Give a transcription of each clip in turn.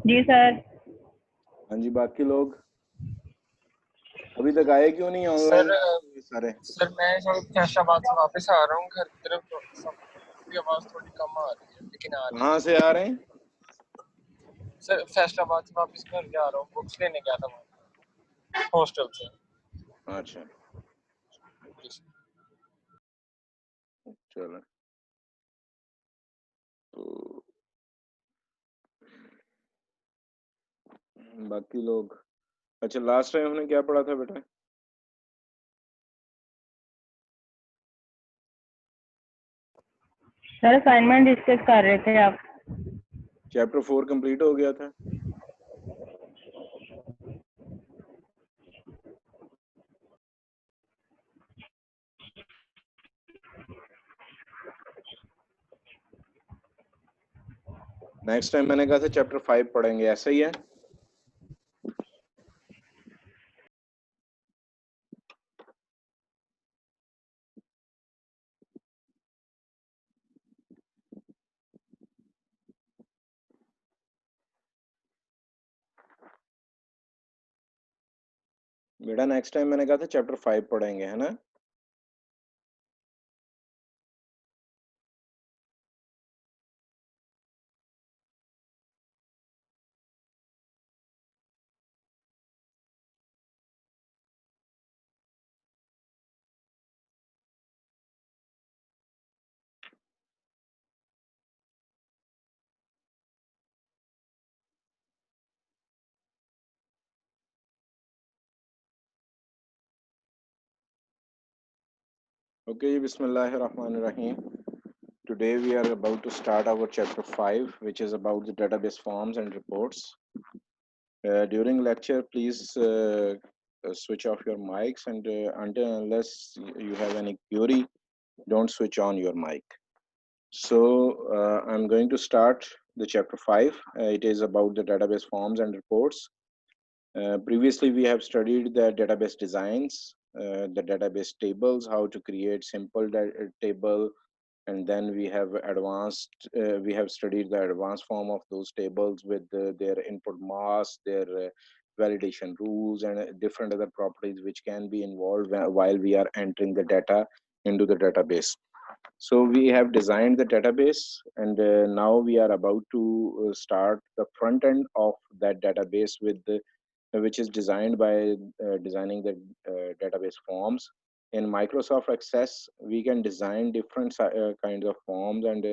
जी sir. हाँ जी, बाकी लोग अभी तक आए क्यों नहीं सर ऑनलाइन सारे? सर मैं फैसलाबाद से वापस आ रहा हूँ घर की तरफ, तो सबकी आवाज़ थोड़ी कम आ रही है, लेकिन आ रही है। कहाँ से आ रहे हैं? सर फैसलाबाद से वापस घर जा रहा हूँ, बुक्स लेने गया था वहाँ हॉस्टल से। अच्छा चलो, तो बाकी लोग, अच्छा लास्ट टाइम हमने क्या पढ़ा था बेटा? सर असाइनमेंट डिस्कस कर रहे थे आप। चैप्टर 4 कंप्लीट हो गया था। नेक्स्ट टाइम मैंने कहा था चैप्टर 5 पढ़ेंगे, ऐसा ही है? बेटा नेक्स्ट टाइम मैंने कहा था चैप्टर 5 पढ़ेंगे, है ना? Okay, Bismillahirrahmanirrahim. Today we are about to start our chapter 5, which is about the database forms and reports. During lecture, please switch off your mics, and until unless you have any query, don't switch on your mic. So I'm going to start the chapter 5. It is about the database forms and reports. Previously, we have studied the database designs, the database tables, how to create simple table, and then we have we have studied the advanced form of those tables with their input mask, their validation rules, and different other properties which can be involved while we are entering the data into the database. So we have designed the database, and now we are about to start the front end of that database with the which is designed by designing the database forms. In Microsoft Access, we can design different kinds of forms, and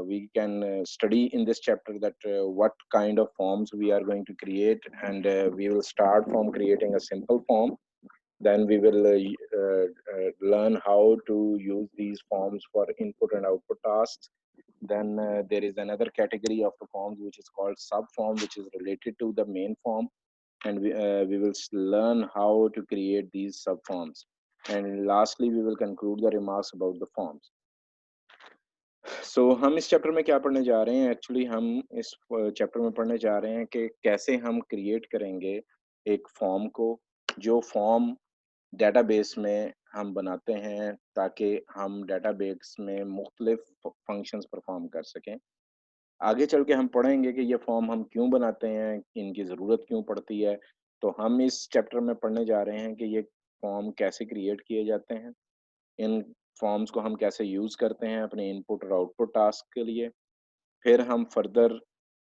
we can study in this chapter that what kind of forms we are going to create, and we will start from creating a simple form. Then we will learn how to use these forms for input and output tasks. Then there is another category of the forms which is called subform, which is related to the main form, and we will learn how to create these subforms. And lastly, we will conclude the remarks about the forms. So हम इस chapter में क्या पढ़ने जा रहे हैं? Actually हम इस चैप्टर में पढ़ने जा रहे हैं कि कैसे हम क्रिएट करेंगे एक फॉर्म को, जो फॉर्म डेटाबेस में हम बनाते हैं ताकि हम डेटाबेस में मुख्तलिफ फंक्शंस परफॉर्म कर सकें। आगे चल के हम पढ़ेंगे कि ये फॉर्म हम क्यों बनाते हैं, इनकी ज़रूरत क्यों पड़ती है। तो हम इस चैप्टर में पढ़ने जा रहे हैं कि ये फॉर्म कैसे क्रिएट किए जाते हैं, इन फॉर्म्स को हम कैसे यूज़ करते हैं अपने इनपुट और आउटपुट टास्क के लिए। फिर हम फर्दर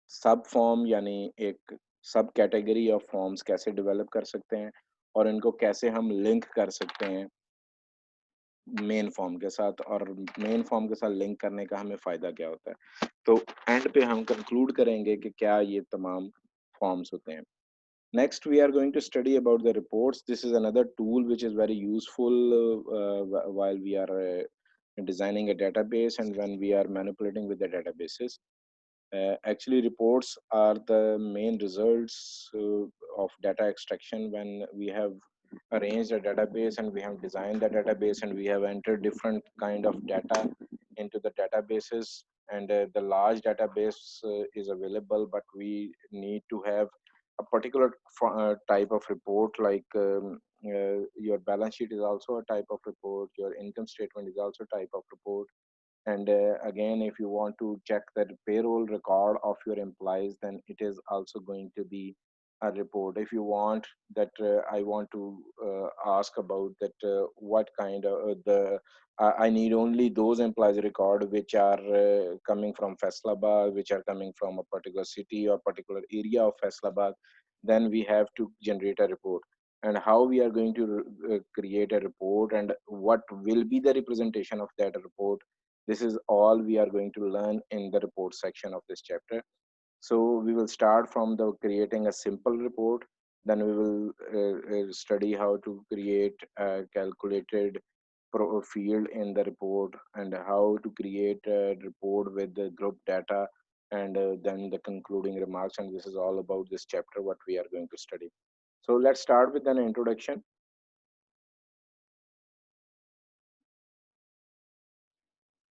सब फॉर्म यानी एक सब कैटेगरी ऑफ फॉर्म्स कैसे डेवलप कर सकते हैं और इनको कैसे हम लिंक कर सकते हैं मेन फॉर्म के साथ, और मेन फॉर्म के साथ लिंक करने का हमें फ़ायदा क्या होता है। तो एंड पे हम कंक्लूड करेंगे कि क्या ये तमाम फॉर्म्स होते हैं। Next, we are going to study about the reports. This is another tool which is very useful while we are designing a database and when we are manipulating with the databases. Actually, reports are the main results of data extraction when we have arranged a database and we have designed the database and we have entered different kind of data into the databases, and the large database is available, but we need to have a particular type of report, like your balance sheet is also a type of report, your income statement is also a type of report, And again, if you want to check the payroll record of your employees, then it is also going to be a report. If you want that, I want to ask about that, what kind of I need only those employees record which are coming from Faisalabad, which are coming from a particular city or particular area of Faisalabad, then we have to generate a report. And how we are going to create a report, and what will be the representation of that report, this is all we are going to learn in the report section of this chapter. So we will start from the creating a simple report. Then we will study how to create a calculated field in the report, and how to create a report with the group data, and then the concluding remarks. And this is all about this chapter, what we are going to study. So let's start with an introduction.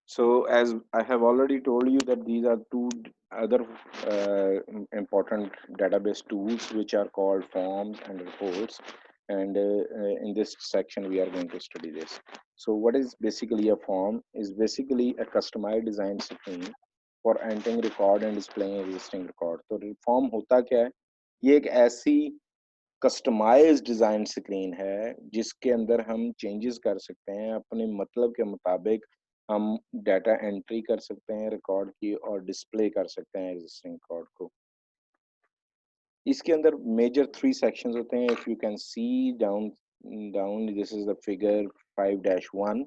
So as I have already told you that these are two other important database tools which are called forms and reports. And in this section, we are going to study this. So what is basically a form? Is basically a customized design screen for entering record and displaying existing record. तो form होता क्या है? ये एक ऐसी customise design screen है जिसके अंदर हम चेंजेस कर सकते हैं अपने मतलब के मुताबिक। हम डाटा एंट्री कर सकते हैं रिकॉर्ड की, और डिस्प्ले कर सकते हैं एग्जिस्टिंग रिकॉर्ड को। इसके अंदर मेजर 3 सेक्शंस होते हैं। If you can see down this is the figure 5-1।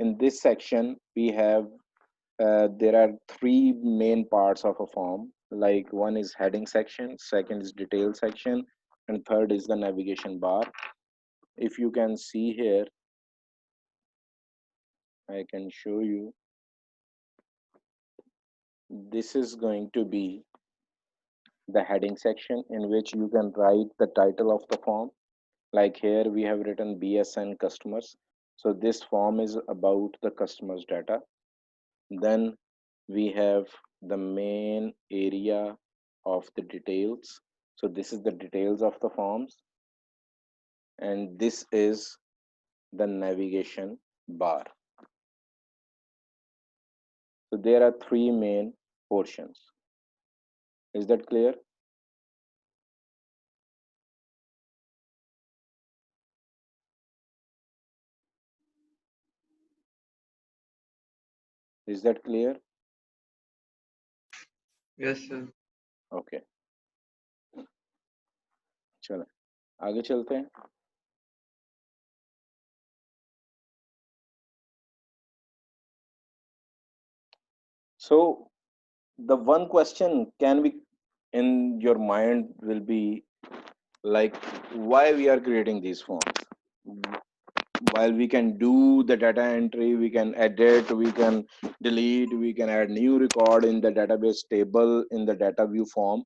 In this section we have there are 3 main parts of a form. Like one is heading section, second is detail section, and third is the navigation bar. If you can see here, I can show you. This is going to be the heading section, in which you can write the title of the form. Like here we have written BSN customers. So this form is about the customers data. Then we have the main area of the details. So this is the details of the forms, and this is the navigation bar. So there are 3 main portions. Is that clear? Is that clear? Yes, sir. Okay. चलो आगे चलते हैं। So the one question can be in your mind will be like, why we are creating these forms? While we can do the data entry, we can edit, we can delete, we can add new record in the database table in the data view form,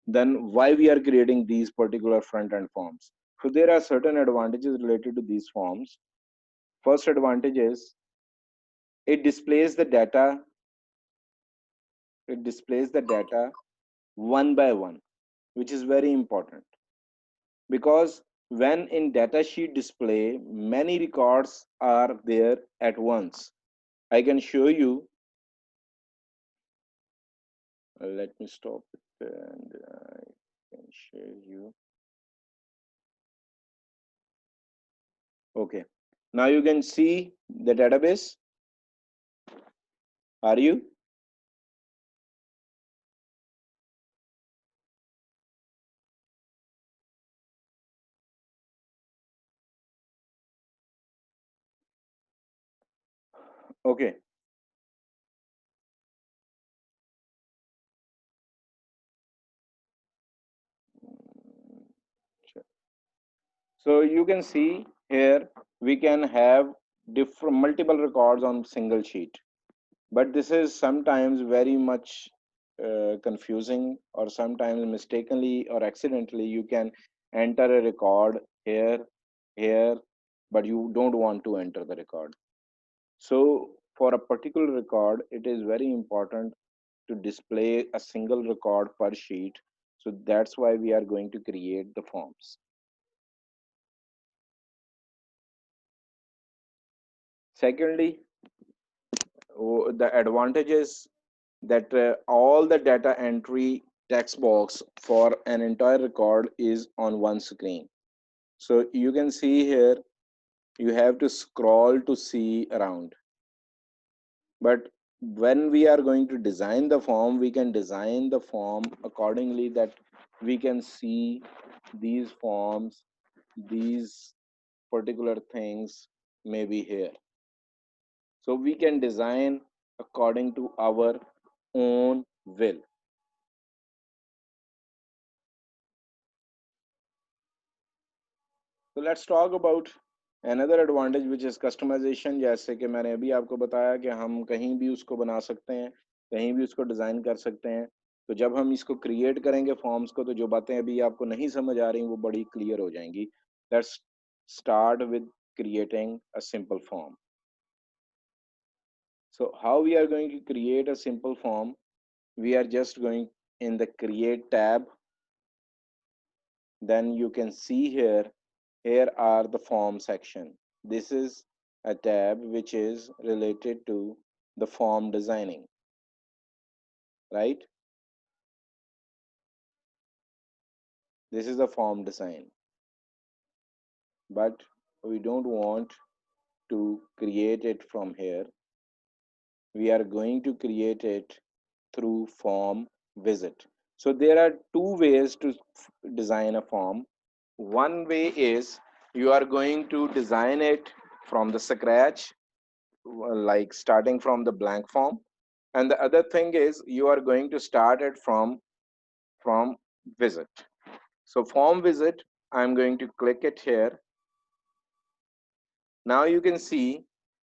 then why we are creating these particular front end forms? So there are certain advantages related to these forms. First advantage is it displays the data one by one, which is very important, because when in datasheet display, many records are there at once. I can show you. Let me stop it and I can share you. Okay. Now you can see the database. Are you? Okay. Sure. So you can see here we can have different multiple records on single sheet, but this is sometimes very much confusing, or sometimes mistakenly or accidentally you can enter a record here, but you don't want to enter the record. So for a particular record, it is very important to display a single record per sheet. So that's why we are going to create the forms. Secondly, the advantage is that all the data entry text box for an entire record is on one screen. So you can see here, you have to scroll to see around. But when we are going to design the form, we can design the form accordingly that we can see these forms, these particular things may be here. So we can design according to our own will. So let's talk about another advantage which is customization. जैसे कि मैंने अभी आपको बताया कि हम कहीं भी उसको बना सकते हैं, कहीं भी उसको डिज़ाइन कर सकते हैं. तो जब हम इसको क्रिएट करेंगे फॉर्म्स को, तो जो बातें अभी आपको नहीं समझ आ रही वो बड़ी क्लियर हो जाएंगी. Let's start with creating a simple form. So how we are going to create a simple form? We are just going in the create tab. Then you can see here are the form section. This is a tab which is related to the form designing, right? This is the form design, but we don't want to create it from here. We are going to create it through form visit. So there are two ways to design a form. One way is you are going to design it from the scratch, like starting from the blank form. And the other thing is you are going to start it from visit. So form visit, I'm going to click it here. Now you can see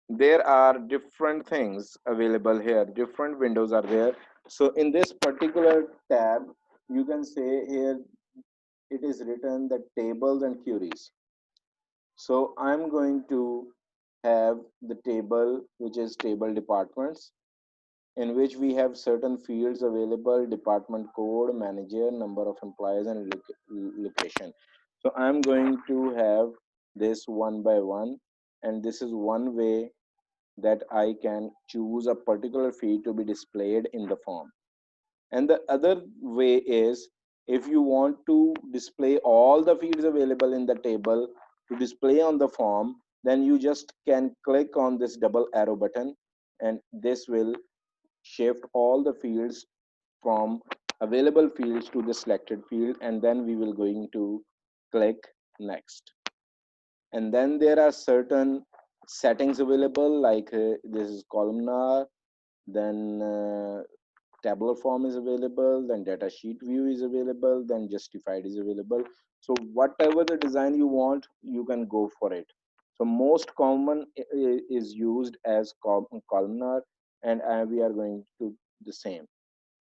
there are different things available here, different windows are there. So in this particular tab, you can say here it is written that tables and queries. So I'm going to have the table, which is table departments, in which we have certain fields available: department code, manager, number of employees, and location. So I'm going to have this one by one, and this is one way that I can choose a particular field to be displayed in the form. And the other way is, if you want to display all the fields available in the table to display on the form, then you just can click on this double arrow button, and this will shift all the fields from available fields to the selected field, and then we will going to click next. And then there are certain settings available, like this is columnar, then tabular form is available, then data sheet view is available, then justified is available. So whatever the design you want, you can go for it. So most common is used as columnar, and we are going to the same.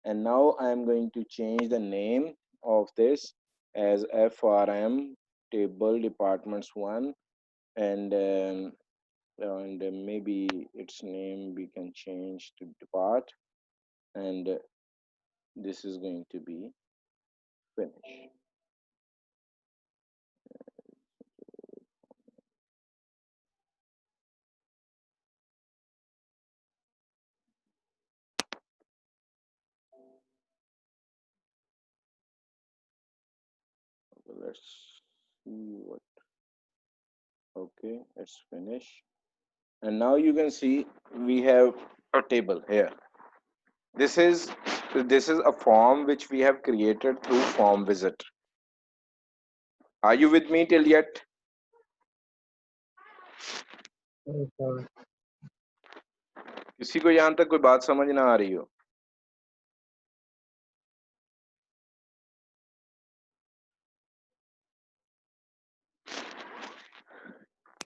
And now I am going to change the name of this as FRM table departments 1, and maybe its name we can change to depart, and this is going to be finish. Let's see what. Okay, it's finished. And now you can see we have a table here. This is a form which we have created through form visit. Are you with me till yet? किसी को यहाँ तक कोई बात समझ ना आ रही हो?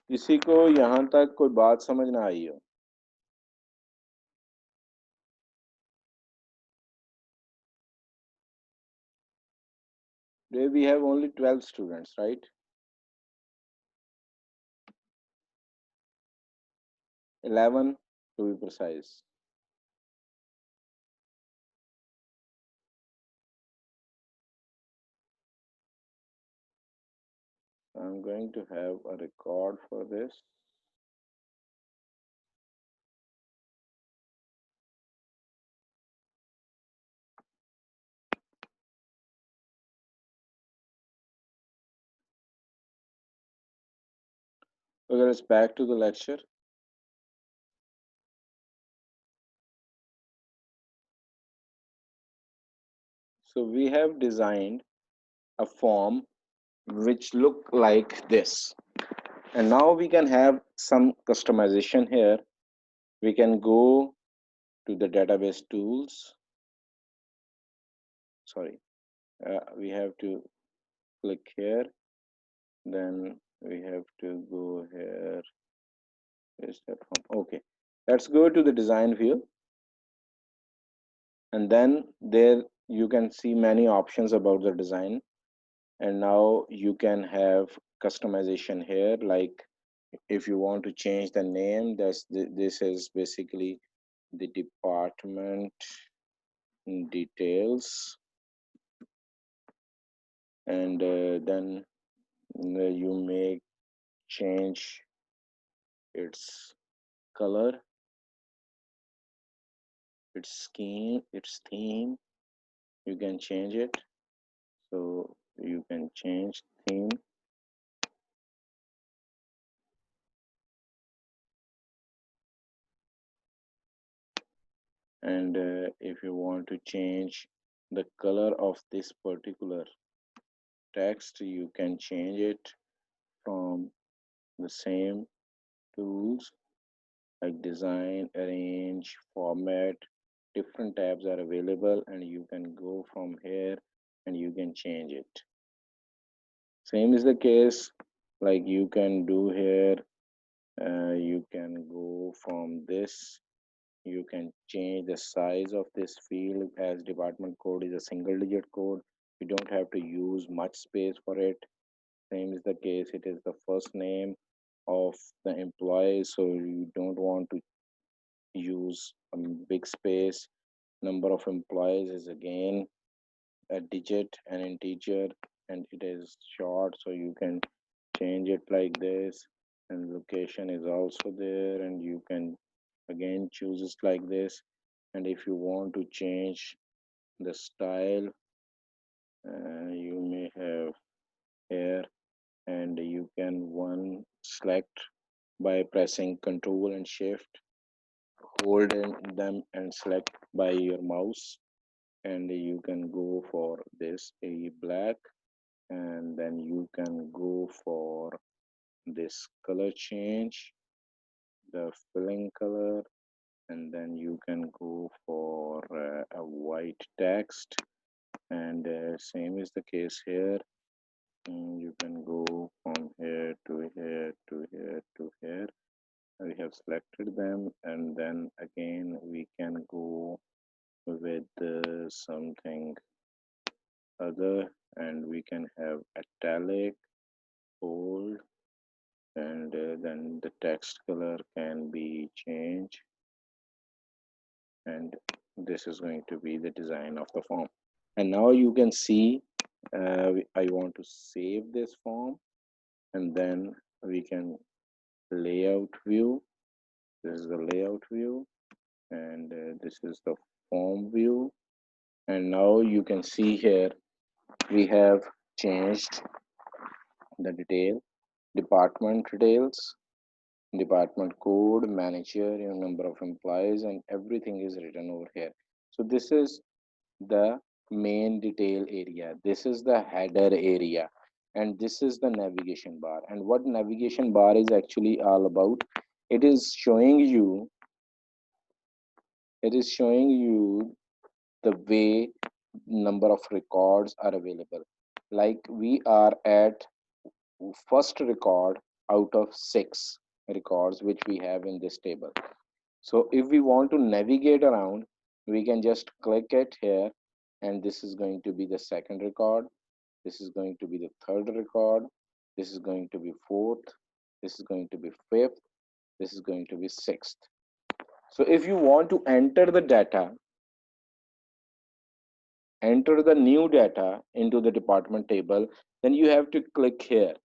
किसी को यहाँ तक कोई बात समझ ना आई हो? Today we have only 12 students, right? 11 to be precise. I'm going to have a record for this. Okay, let's back to the lecture. So we have designed a form which look like this, and now we can have some customization here. We can go to the database tools. Sorry, we have to click here, then we have to go here. Is that form? Okay, let's go to the design view, and then there you can see many options about the design. And now you can have customization here, like if you want to change the name, this is basically the department details, and then you may change its color, its scheme, its theme. You can change it, so you can change theme. And if you want to change the color of this particular text, you can change it from the same tools like design, arrange, format. Different tabs are available, and you can go from here and you can change it. Same is the case, like you can do here. You can go from this. You can change the size of this field, as department code is a single digit code. You don't have to use much space for it. Same is the case, it is the first name of the employee, so you don't want to use a big space. Number of employees is again a digit, an integer, and it is short, so you can change it like this. And location is also there, and you can again choose it like this. And if you want to change the style, you may have here, and you can one select by pressing Ctrl and Shift, hold them and select by your mouse, and you can go for this a black, and then you can go for this color change, the filling color, and then you can go for a white text, and same is the case here. You can go from here to here to here to here. We have selected them, and then again we can go with something other, and we can have italic, bold, and then the text color can be changed, and this is going to be the design of the form. And now you can see, I want to save this form, and then we can layout view. This is the layout view, and this is the form view. And now you can see here we have changed the department details, department code, manager, number of employees, and everything is written over here. So this is the main detail area, this is the header area, and this is the navigation bar. And what navigation bar is actually all about, it is showing you the way number of records are available. Like we are at first record out of 6 records which we have in this table. So if we want to navigate around, we can just click it here, and this is going to be the second record, this is going to be the third record, this is going to be fourth, this is going to be fifth, this is going to be sixth. So if you want to enter the data, enter the new data into the department table, then you have to click here,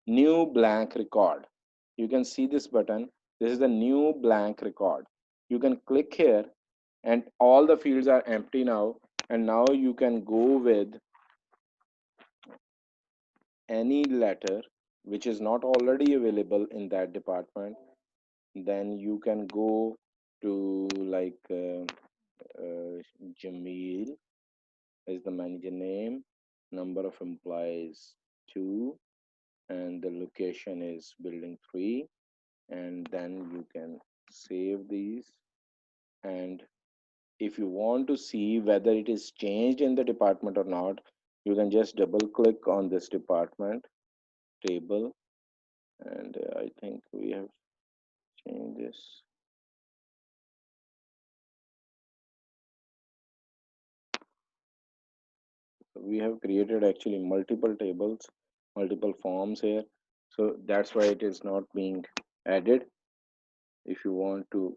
new blank record. You can see this button, this is the new blank record. You can click here, and all the fields are empty now, and now you can go with any letter which is not already available in that department, then you can go to like Jamil is the manager name, number of employees 2, and the location is building 3, and then you can save these. And if you want to see whether it is changed in the department or not, you can just double click on this department table, and I think we have changed this. We have created actually multiple tables, multiple forms here, so that's why it is not being added. If you want to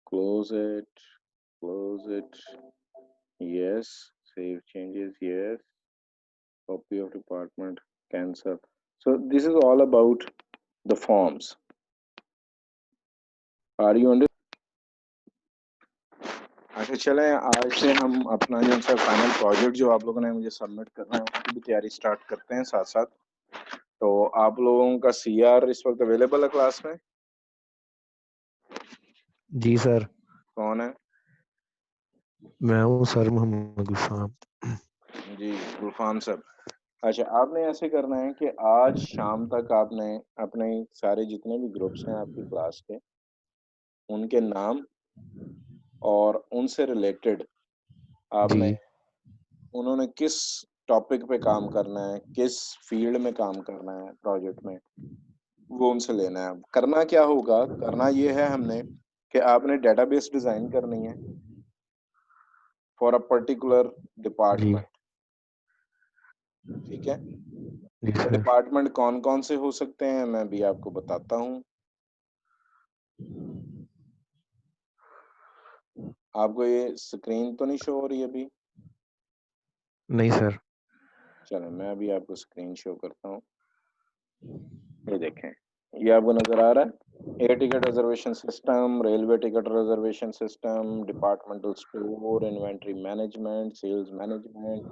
close it, yes, save changes, yes, copy of department, cancel. So this is all about the forms. Are you under? अच्छा चले, आज से हम अपना जो सा final project जो आप लोगों ने मुझे सबमिट करना है उसकी भी तैयारी स्टार्ट करते हैं साथ साथ। तो आप लोगों का सीआर इस वक्त अवेलेबल है क्लास में? जी सर। कौन है? मैं हूँ सर, मोहम्मद गुलफाम। जी गुलफाम सर। अच्छा, आपने ऐसे करना है कि आज शाम तक आपने अपने सारे जितने भी ग्रुप्स हैं आपकी क्लास के, उनके नाम और उनसे रिलेटेड आपने जी उन्होंने किस टॉपिक पे काम करना है, किस फील्ड में काम करना है प्रोजेक्ट में, वो उनसे लेना है। करना क्या होगा, करना ये है हमने कि आपने डेटाबेस डिजाइन करनी है फॉर अ पर्टिकुलर डिपार्टमेंट। ठीक है, जी तो सर। डिपार्टमेंट कौन कौन से हो सकते हैं मैं भी आपको बताता हूँ। आपको ये स्क्रीन तो नहीं शो हो रही अभी? नहीं सर। चलो मैं अभी आपको स्क्रीन शो करता हूँ। ये देखें, ये आपको नजर आ रहा है, air ticket reservation system, railway ticket reservation system, departmental store, inventory management, sales management,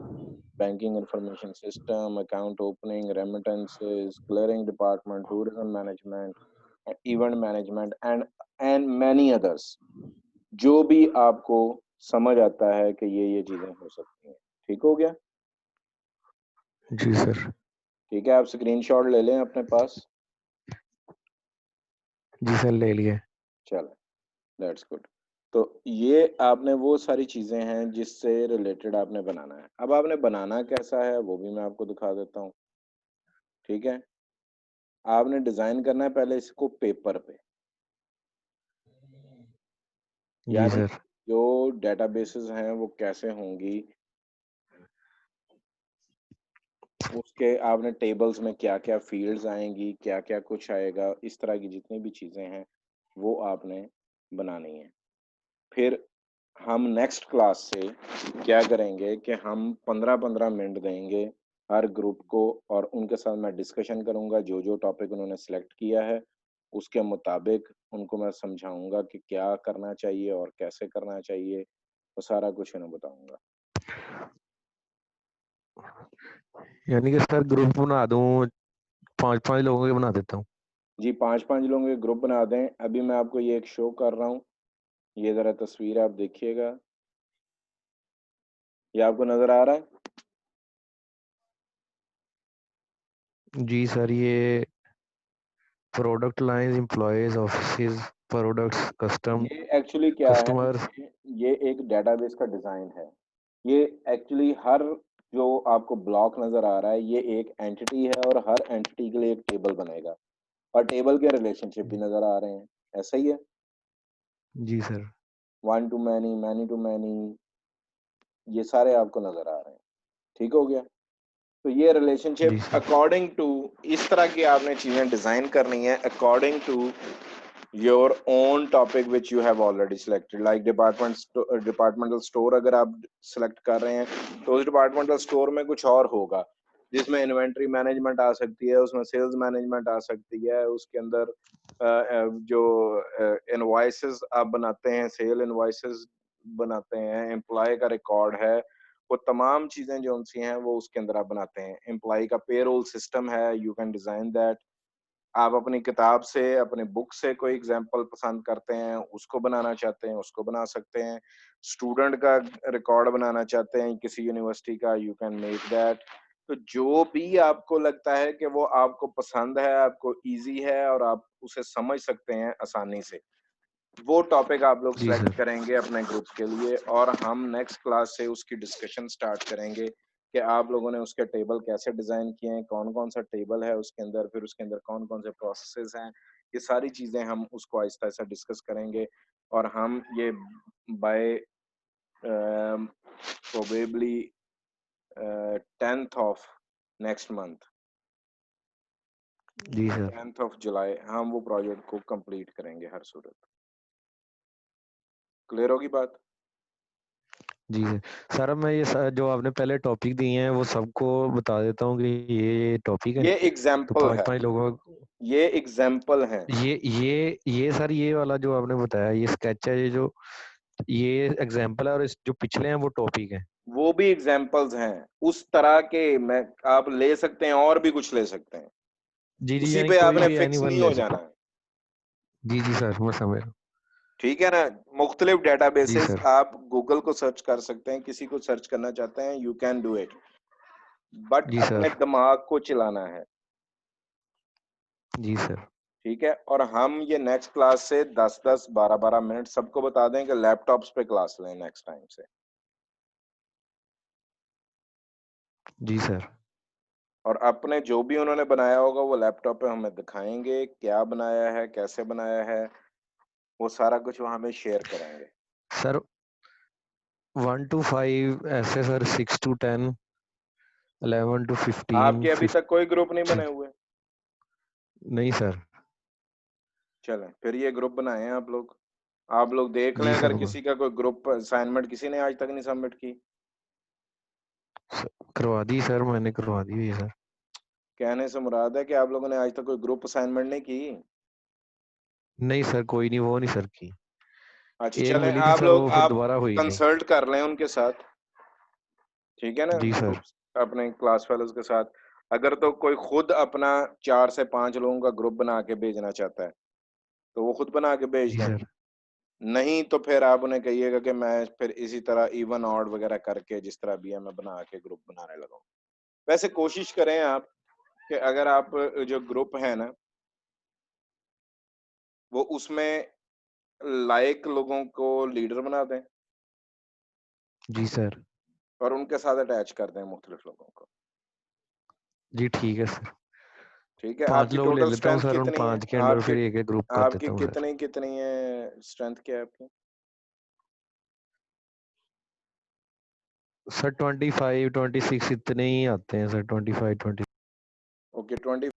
banking information system, account opening, remittances, clearing department, tourism management, event management and many others. जो भी आपको समझ आता है कि ये चीजें हो सकती हैं। ठीक हो गया? जी सर। ठीक है, आप स्क्रीनशॉट ले लें अपने पास। जी सर, ले लिए। चलो, दैट्स गुड। तो ये आपने वो सारी चीजें हैं जिससे रिलेटेड आपने बनाना है। अब आपने बनाना कैसा है वो भी मैं आपको दिखा देता हूँ। ठीक है, आपने डिजाइन करना है पहले इसको पेपर पे, जी यानी सर। जो डेटाबेसेस हैं वो कैसे होंगी, उसके आपने टेबल्स में क्या क्या फील्ड्स आएंगी, क्या क्या कुछ आएगा, इस तरह की जितनी भी चीजें हैं वो आपने बनानी है। फिर हम नेक्स्ट क्लास से क्या करेंगे कि हम 15-15 मिनट देंगे हर ग्रुप को और उनके साथ मैं डिस्कशन करूंगा। जो जो टॉपिक उन्होंने सेलेक्ट किया है उसके मुताबिक उनको मैं समझाऊंगा कि क्या करना चाहिए और कैसे करना चाहिए, वो सारा कुछ उन्हें बताऊंगा। यानी कि सर ग्रुप बना दूं, 5-5 लोगों के बना देता हूँ। जी 5-5 लोगों के ग्रुप बना दें। अभी मैं आपको ये एक शो कर रहा हूँ, ये जरा तस्वीर आप देखिएगा, ये आपको नजर आ रहा है? जी सर, ये product line, employees, office, products, custom, ये एक्चुअली क्या है, कस्टमर। ये एक डेटाबेस का डिजाइन है। ये एक्चुअली हर जो आपको ब्लॉक नजर आ रहा है ये एक एंटिटी है और हर एंटिटी के लिए एक टेबल बनेगा और टेबल के रिलेशनशिप भी नजर आ रहे हैं। ऐसा ही है, जी sir. 1 to many, many to many, ये सारे आपको नजर आ रहे हैं। ठीक हो गया? तो ये जी रिलेशनशिप सर। अकॉर्डिंग टू, इस तरह की आपने चीजें डिजाइन करनी है according to your own topic which you have already selected, like departmental store अगर आप select कर रहे हैं तो उस departmental store में कुछ और होगा जिसमें इन्वेंट्री मैनेजमेंट आ सकती है, उसमें सेल्स मैनेजमेंट आ सकती है, उसके अंदर जो इनवॉइसेस आप बनाते हैं, सेल इनवॉइसेस बनाते हैं, एम्प्लॉय का रिकॉर्ड है, वो तमाम चीजें जो उनसी हैं वो उसके अंदर आप बनाते हैं। एम्प्लॉय का पेरोल सिस्टम है, यू कैन डिजाइन दैट। आप अपनी किताब से, अपने बुक से कोई एग्जाम्पल पसंद करते हैं, उसको बनाना चाहते हैं, उसको बना सकते हैं। स्टूडेंट का रिकॉर्ड बनाना चाहते हैं किसी यूनिवर्सिटी का, यू कैन मेक दैट। तो जो भी आपको लगता है कि वो आपको पसंद है, आपको इजी है और आप उसे समझ सकते हैं आसानी से, वो टॉपिक आप लोग जी सेलेक्ट सर। करेंगे अपने ग्रुप के लिए, और हम नेक्स्ट क्लास से उसकी डिस्कशन स्टार्ट करेंगे कि आप लोगों ने उसके टेबल कैसे डिजाइन किए हैं, कौन कौन सा टेबल है उसके अंदर, फिर उसके अंदर कौन कौन से प्रोसेसेस हैं। ये सारी चीजें हम उसको आहिस्ता आहिस्ता डिस्कस करेंगे, और हम ये by probably 10th of next month, जी सर। 10th ऑफ जुलाई हम वो प्रोजेक्ट को कंप्लीट करेंगे हर सूरत। क्लियर होगी बात? जी सर। सर मैं ये जो आपने पहले टॉपिक दिए हैं वो सबको बता देता हूँ कि ये टॉपिक है। ये तो एग्जाम्पल है, 5 लोगों ये एग्जाम्पल है। ये सर ये वाला जो आपने बताया ये स्केच है, ये एग्जाम्पल है, और इस जो पिछले हैं वो टॉपिक है। वो भी एग्जाम्पल्स हैं उस तरह के, मैं आप ले सकते हैं और भी कुछ ले सकते हैं, जी जी, उसी यानी पे कोई आपने भी फिक्स एनीवन नहीं ले हो सकते। जाना है। जी जी सर, मैं समझ रहा हूँ। ठीक है ना? मुख्तलिफ जी डेटाबेसेस सर। आप गूगल को सर्च कर सकते हैं, किसी को सर्च करना चाहते हैं, you can do it, but जी अपने सर। दिमाग को चलाना है। जी सर। ठीक है? और हम ये नेक्स्ट क्लास से 10-10 12-12 मिनट सबको बता दें कि लैपटॉप्स पे क्लास लें नेक्स्ट टाइम से। जी सर। और अपने जो भी उन्होंने बनाया होगा वो लैपटॉप पे हमें दिखाएंगे, क्या बनाया है, कैसे बनाया है, वो सारा कुछ वहां में शेयर करेंगे। सर 1 to 5 ऐसे सर, 6 to 10, 11 to 15, आपके अभी तक कोई ग्रुप नहीं बने हुए? नहीं सर। चलें फिर ये ग्रुप बनाए हैं आप लोग देख लें जी अगर सर। किसी का कोई ग्रुप असाइनमेंट किसी ने आज तक नहीं सबमिट की। करवा दी सर, मैंने करवा दी हुई है सर। कहने से मुराद है कि आप लोगों ने आज तक कोई ग्रुप असाइनमेंट नहीं की। नहीं सर, कोई नहीं, वो नहीं सर की। अच्छा एक चलें, मिली थी आप सर, लोग वो फिर आप दोबारा हुई नहीं। कंसल्ट कर लें उनके साथ, ठीक है ना, जी सर। ग्रुप्स अपने क्लास फेलोज के साथ। अगर तो कोई खुद अपना 4 से 5 लोगों का ग्रुप बना के भेजना चाहता है तो वो खुद बना के भेज जी दें, सर। नहीं तो फिर आप उन्हें कहिएगा कि मैं फिर इसी तरह इवन ऑड वगैरह करके जिस तरह भी है मैं बना के ग्रुप बनाने लगा हूं। वैसे कोशिश करें आप कि अगर आप जो ग्रुप है ना वो उसमें लायक लोगों को लीडर बना दें जी सर। और उनके साथ अटैच कर दें मुख्तलिफ लोगों को। जी ठीक है सर। ठीक है? 5 आपकी लोग ले टोटल लेता हूँ स्ट्रेंथ सर, उन कितनी है 5 के अंडर आपकी? फिर एक एक ग्रुप कर आपकी देता हूँ सर। कितनी कितनी है स्ट्रेंथ क्या है आपकी? सर 25 26 इतने ही आते हैं सर, 25 20। ओके 20